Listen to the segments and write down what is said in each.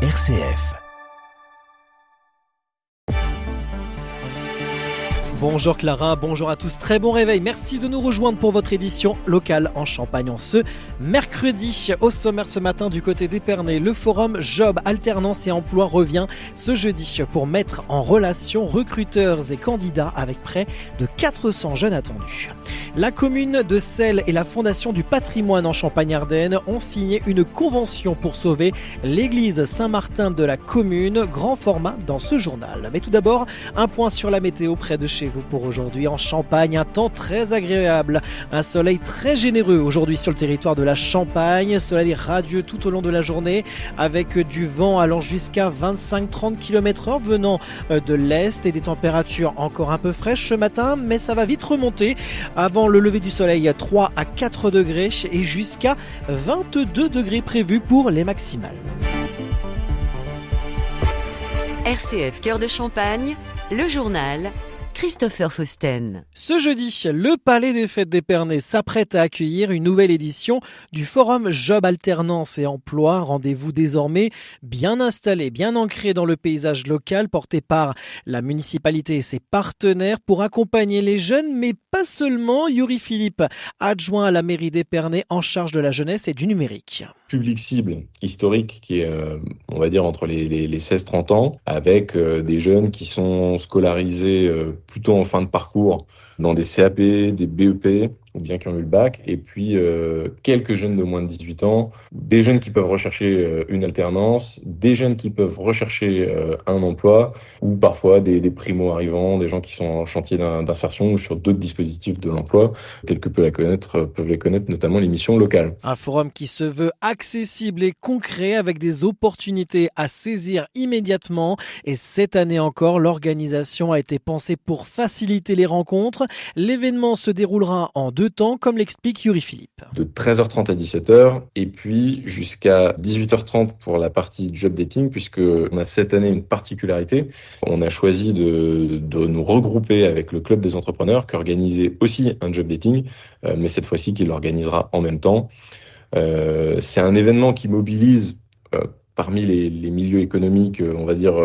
RCF. Bonjour Clara, bonjour à tous, très bon réveil. Merci de nous rejoindre pour votre édition locale en Champagne en ce mercredi. Au sommaire ce matin du côté d'Épernay, le forum Job, Alternance et Emploi revient ce jeudi pour mettre en relation recruteurs et candidats avec près de 400 jeunes attendus. La commune de Selles et la Fondation du patrimoine en Champagne-Ardenne ont signé une convention pour sauver l'église Saint-Martin de la commune, grand format dans ce journal. Mais tout d'abord, un point sur la météo près de chez vous pour aujourd'hui. En Champagne, un temps très agréable, un soleil très généreux aujourd'hui sur le territoire de la Champagne, soleil radieux tout au long de la journée avec du vent allant jusqu'à 25-30 km/h venant de l'est et des températures encore un peu fraîches ce matin, mais ça va vite remonter avant le lever du soleil, 3 à 4 degrés et jusqu'à 22 degrés prévus pour les maximales. RCF Cœur de Champagne, le journal Christopher Fausten. Ce jeudi, le Palais des Fêtes d'Épernay s'apprête à accueillir une nouvelle édition du Forum Job, Alternance et Emploi. Rendez-vous désormais bien installé, bien ancré dans le paysage local, porté par la municipalité et ses partenaires pour accompagner les jeunes, mais pas seulement. Yuri Philippe, adjoint à la mairie d'Épernay en charge de la jeunesse et du numérique. Public cible historique qui est, on va dire, entre les 16-30 ans, avec des jeunes qui sont scolarisés plutôt en fin de parcours dans des CAP, des BEP, ou bien qui ont eu le bac, et puis quelques jeunes de moins de 18 ans, des jeunes qui peuvent rechercher une alternance, des jeunes qui peuvent rechercher un emploi, ou parfois des primo-arrivants, des gens qui sont en chantier d'insertion ou sur d'autres dispositifs de l'emploi, tels que peuvent les connaître notamment les missions locales. Un forum qui se veut accessible et concret avec des opportunités à saisir immédiatement. Et cette année encore, l'organisation a été pensée pour faciliter les rencontres. L'événement se déroulera en 2 temps, comme l'explique Yuri Philippe. De 13h30 à 17h, et puis jusqu'à 18h30 pour la partie job dating, puisque on a cette année une particularité. On a choisi de nous regrouper avec le club des entrepreneurs, qui organisait aussi un job dating, mais cette fois-ci qui l'organisera en même temps. C'est un événement qui mobilise parmi les milieux économiques, on va dire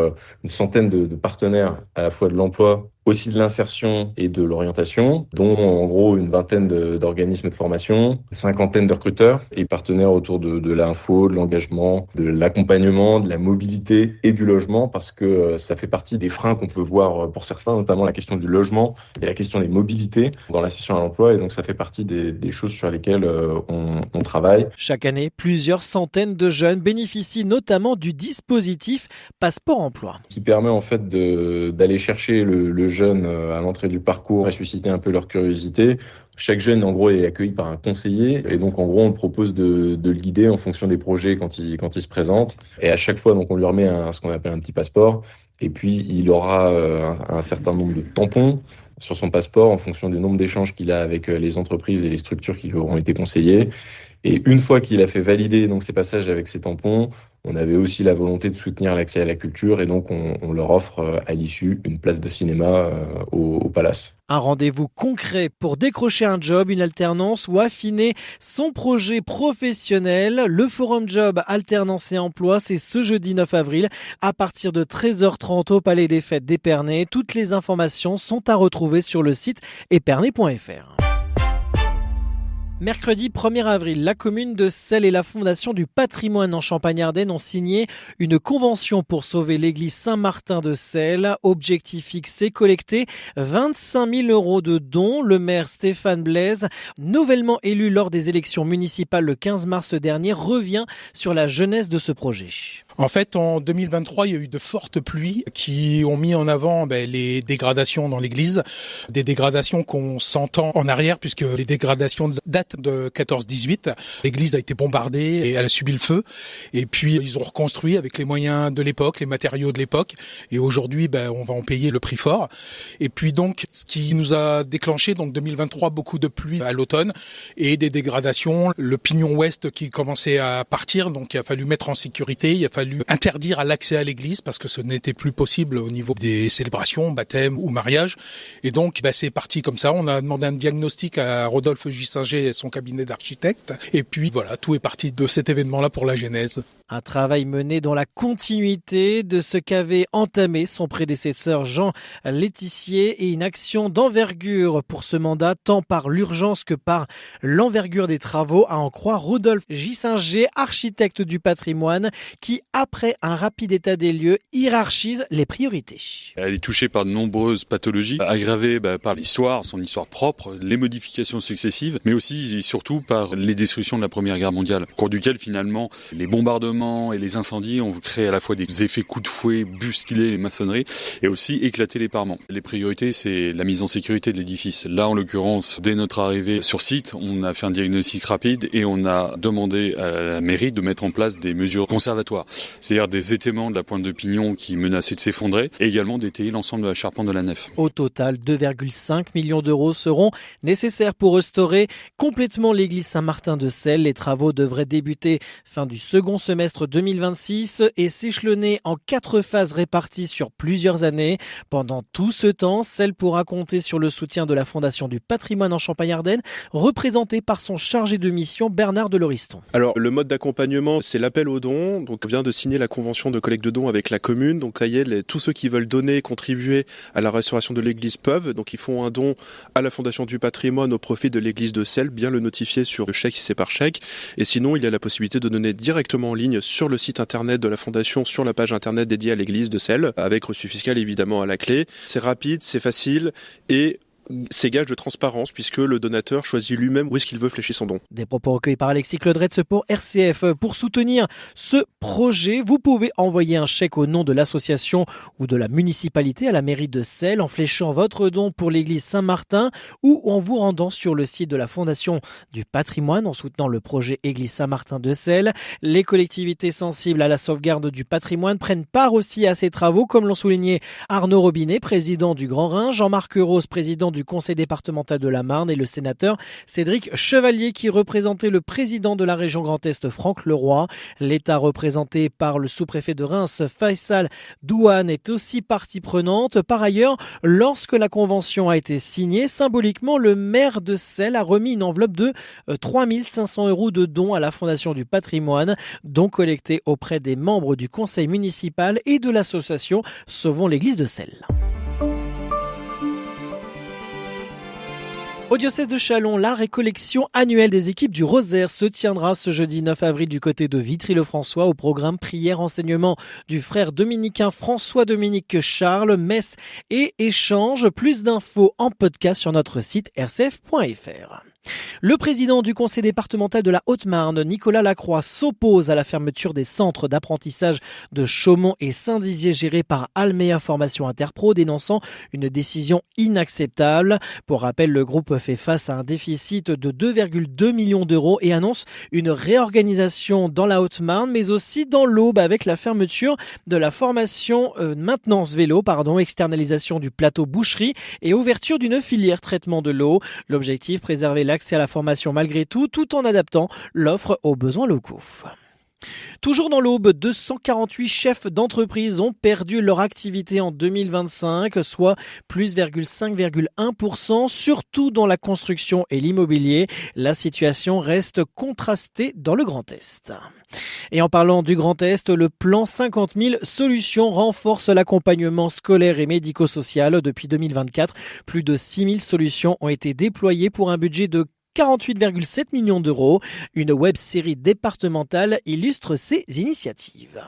une centaine de partenaires, à la fois de l'emploi, aussi de l'insertion et de l'orientation, dont en gros une vingtaine d'organismes de formation, une cinquantaine de recruteurs et partenaires autour de l'info, de l'engagement, de l'accompagnement, de la mobilité et du logement, parce que ça fait partie des freins qu'on peut voir pour certains, notamment la question du logement et la question des mobilités dans l'accession à l'emploi, et donc ça fait partie des choses sur lesquelles on travaille. Chaque année, plusieurs centaines de jeunes bénéficient notamment du dispositif Passeport Emploi, qui permet en fait d'aller chercher le jeune à l'entrée du parcours et susciter un peu leur curiosité. Chaque jeune, en gros, est accueilli par un conseiller, et donc en gros, on propose de le guider en fonction des projets quand il se présente. Et à chaque fois, donc, on lui remet ce qu'on appelle un petit passeport, et puis il aura un certain nombre de tampons sur son passeport en fonction du nombre d'échanges qu'il a avec les entreprises et les structures qui lui auront été conseillées. Et une fois qu'il a fait valider donc ces passages avec ces tampons, on avait aussi la volonté de soutenir l'accès à la culture, et donc on leur offre à l'issue une place de cinéma au Palace. Un rendez-vous concret pour décrocher un job, une alternance ou affiner son projet professionnel. Le Forum Job, Alternance et Emploi, c'est ce jeudi 9 avril à partir de 13h30 au Palais des Fêtes d'Épernay. Toutes les informations sont à retrouver sur le site epernay.fr. Mercredi 1er avril, la commune de Selles et la Fondation du patrimoine en Champagne-Ardenne ont signé une convention pour sauver l'église Saint-Martin de Selles. Objectif fixé, collecter 25 000 € de dons. Le maire Stéphane Blaise, nouvellement élu lors des élections municipales le 15 mars dernier, revient sur la genèse de ce projet. En fait, en 2023, il y a eu de fortes pluies qui ont mis en avant les dégradations dans l'église. Des dégradations qu'on s'entend en arrière, puisque les dégradations datent de 14-18. L'église a été bombardée et elle a subi le feu. Et puis, ils ont reconstruit avec les moyens de l'époque, les matériaux de l'époque. Et aujourd'hui, on va en payer le prix fort. Et puis donc, ce qui nous a déclenché, donc 2023, beaucoup de pluie à l'automne et des dégradations. Le pignon ouest qui commençait à partir, donc il a fallu mettre en sécurité, il a fallu interdire à l'accès à l'église parce que ce n'était plus possible au niveau des célébrations, baptême ou mariage. Et donc, c'est parti comme ça. On a demandé un diagnostic à Rodolphe Gissinger et son cabinet d'architectes. Et puis voilà, tout est parti de cet événement-là pour la genèse. Un travail mené dans la continuité de ce qu'avait entamé son prédécesseur Jean Létissier, et une action d'envergure pour ce mandat, tant par l'urgence que par l'envergure des travaux, à en croire Rodolphe Gissinger, architecte du patrimoine, qui, après un rapide état des lieux, hiérarchise les priorités. Elle est touchée par de nombreuses pathologies, aggravées par l'histoire, son histoire propre, les modifications successives, mais aussi et surtout par les destructions de la Première Guerre mondiale, au cours duquel finalement les bombardements et les incendies ont créé à la fois des effets coups de fouet, bousculé les maçonneries et aussi éclaté les parements. Les priorités, c'est la mise en sécurité de l'édifice. Là, en l'occurrence, dès notre arrivée sur site, on a fait un diagnostic rapide et on a demandé à la mairie de mettre en place des mesures conservatoires, c'est-à-dire des étaiements de la pointe de pignon qui menaçaient de s'effondrer et également d'étayer l'ensemble de la charpente de la nef. Au total, 2,5 millions d'euros seront nécessaires pour restaurer complètement l'église Saint-Martin de Celles. Les travaux devraient débuter fin du second semestre 2026 et s'échelonner en 4 phases réparties sur plusieurs années. Pendant tout ce temps, Celles pourra compter sur le soutien de la Fondation du patrimoine en Champagne-Ardenne, représentée par son chargé de mission Bernard Deloriston. Alors, le mode d'accompagnement, c'est l'appel aux dons. Donc, on vient de signer la convention de collecte de dons avec la commune. Donc, ça y est, tous ceux qui veulent donner, contribuer à la restauration de l'église peuvent. Donc, ils font un don à la Fondation du patrimoine au profit de l'église de Celles, bien le notifier sur le chèque si c'est par chèque. Et sinon, il y a la possibilité de donner directement en ligne sur le site internet de la Fondation, sur la page internet dédiée à l'église de Celles, avec reçu fiscal évidemment à la clé. C'est rapide, c'est facile et c'est gage de transparence puisque le donateur choisit lui-même où est-ce qu'il veut flécher son don. Des propos recueillis par Alexis Claudretz pour RCF. Pour soutenir ce projet, vous pouvez envoyer un chèque au nom de l'association ou de la municipalité à la mairie de Celles en fléchant votre don pour l'église Saint-Martin ou en vous rendant sur le site de la Fondation du patrimoine en soutenant le projet Église Saint-Martin de Celles. Les collectivités sensibles à la sauvegarde du patrimoine prennent part aussi à ces travaux, comme l'ont souligné Arnaud Robinet, président du Grand Rhin, Jean-Marc Rose, président du conseil départemental de la Marne, et le sénateur Cédric Chevalier qui représentait le président de la région Grand Est Franck Leroy. L'État représenté par le sous-préfet de Reims Faisal Douane est aussi partie prenante. Par ailleurs, lorsque la convention a été signée, symboliquement le maire de Celles a remis une enveloppe de 3 500 € de dons à la Fondation du patrimoine, dons collectés auprès des membres du conseil municipal et de l'association Sauvons l'église de Celles. Au diocèse de Châlons, la récollection annuelle des équipes du Rosaire se tiendra ce jeudi 9 avril du côté de Vitry-le-François au programme prière enseignement du frère dominicain François-Dominique Charles, messe et échange. Plus d'infos en podcast sur notre site rcf.fr. Le président du conseil départemental de la Haute-Marne, Nicolas Lacroix, s'oppose à la fermeture des centres d'apprentissage de Chaumont et Saint-Dizier gérés par Almea Formation Interpro, dénonçant une décision inacceptable. Pour rappel, le groupe fait face à un déficit de 2,2 millions d'euros et annonce une réorganisation dans la Haute-Marne, mais aussi dans l'Aube avec la fermeture de la formation maintenance vélo, externalisation du plateau boucherie et ouverture d'une filière traitement de l'eau. L'objectif, préserver l'accès à la formation malgré tout en adaptant l'offre aux besoins locaux. Toujours dans l'Aube, 248 chefs d'entreprise ont perdu leur activité en 2025, soit plus 5,1%, surtout dans la construction et l'immobilier. La situation reste contrastée dans le Grand Est. Et en parlant du Grand Est, le plan 50 000 solutions renforce l'accompagnement scolaire et médico-social. Depuis 2024, plus de 6 000 solutions ont été déployées pour un budget de 48,7 millions d'euros. Une web-série départementale illustre ces initiatives.